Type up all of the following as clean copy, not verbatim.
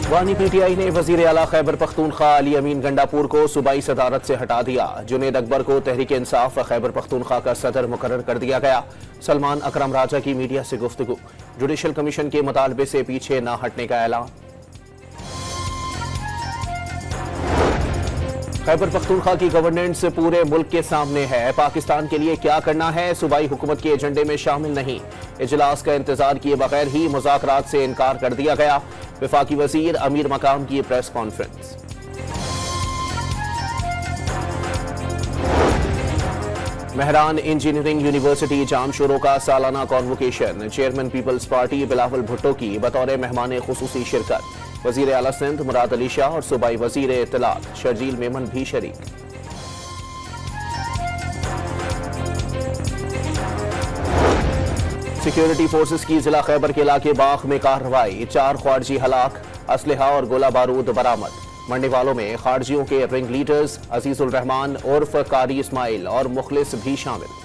वानी पीटीआई ने वजीर आला खैबर पख्तूनख्वा अली अमीन गंडापुर को सूबाई सदारत से हटा दिया। जुनेद अकबर को तहरीक इंसाफ खैबर पख्तूनख्वा का सदर मुकर्रर कर दिया गया। सलमान अकरम राजा की मीडिया से गुफ्तगू, जुडिशल कमीशन के मुतालबे से पीछे न हटने का ऐलान। खैबर पख्तूनख्वा की गवर्नेंस पूरे मुल्क के सामने है। पाकिस्तान के लिए क्या करना है सूबाई हुकूमत के एजेंडे में शामिल नहीं। इजलास का इंतजार किए बगैर ही मुज़ाकरात से इनकार कर दिया गया। वफाकी वजीर अमीर मकाम की press conference. Mehran engineering university Jamshoro का सालाना कॉन्वोकेशन। चेयरमैन पीपल्स पार्टी बिलावल भुट्टो की बतौर मेहमान खुसूसी शिरकत। वजीर आला सिंध मुराद अली शाह और सूबाई वजीर इत्तलात शर्जील मेमन भी शरीक। सिक्योरिटी फोर्सेस की जिला खैबर के इलाके बाख में कार्रवाई। 4 ख्वारजी हलाक, असलहा और गोला बारूद बरामद। मरने वालों में खारजियों के रिंग लीडर्स अजीजुल रहमान उर्फ कारी इस्माइल और मुखलिस भी शामिल।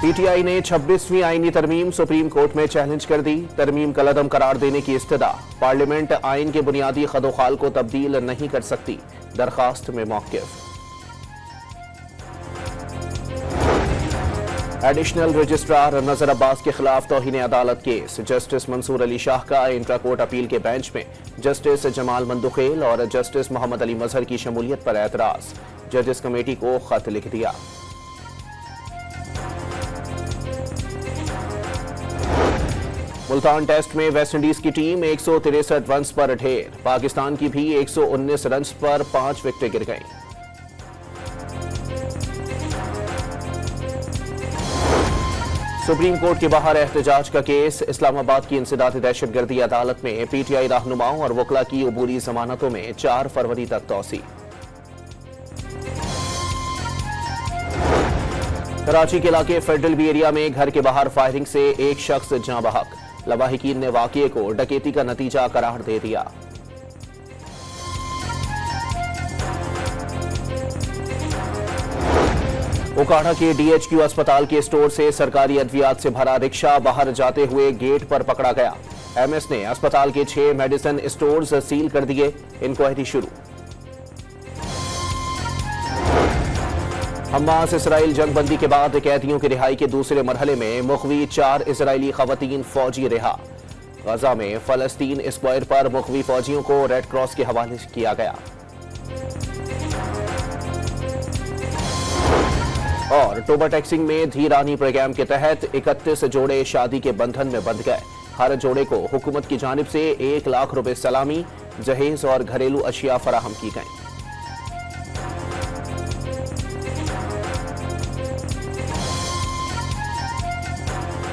पीटीआई ने 26वीं आईनी तरमीम सुप्रीम कोर्ट में चैलेंज कर दी। तरमीम कलअदम करार देने की इस्तदा। पार्लियामेंट आइन के बुनियादी खदोखाल को तब्दील नहीं कर सकती, दरखास्त में मौक़िफ़। एडिशनल रजिस्ट्रार नजर अब्बास के खिलाफ तौहीन अदालत केस। जस्टिस मंसूर अली शाह का इंट्रा कोर्ट अपील के बेंच में जस्टिस जमाल मंदुखेल और जस्टिस मोहम्मद अली मजहर की शमूलियत पर एतराज। जजेस कमेटी को खत लिख दिया। मुल्तान टेस्ट में वेस्टइंडीज की टीम 163 रन पर ढेर। पाकिस्तान की भी 119 रन पर 5 विकेटें गिर गईं। सुप्रीम कोर्ट के बाहर एहतजाज का केस। इस्लामाबाद की इंसदादी दहशतगर्दी अदालत में पीटीआई रहनुमाओं और वकला की अबूरी जमानतों में 4 फरवरी तक तौसी। कराची के इलाके फेडरल बी एरिया में घर के बाहर फायरिंग से एक शख्स जाँ बहक। लवाहिकीन ने वाकये को डकैती का नतीजा करार दे दिया। ओकाड़ा के डीएचक्यू अस्पताल के स्टोर से सरकारी अद्वियात से भरा रिक्शा बाहर जाते हुए गेट पर पकड़ा गया। एमएस ने अस्पताल के 6 मेडिसिन स्टोर्स सील कर दिए। इंक्वायरी शुरू। हमास इसराइल जंगबंदी के बाद कैदियों की रिहाई के दूसरे मरहले में मुखवी 4 इजरायली खवातीन फौजी रिहा। गजा में फलस्तीन स्क्वायर पर मुखवी फौजियों को रेड क्रॉस के हवाले किया गया। और टोबा टैक्सिंग में धीरानी प्रोग्राम के तहत 31 जोड़े शादी के बंधन में बंध गए। हर जोड़े को हुकूमत की जानिब से 1 लाख रुपए सलामी, जहेज और घरेलू अशिया फराहम की गई।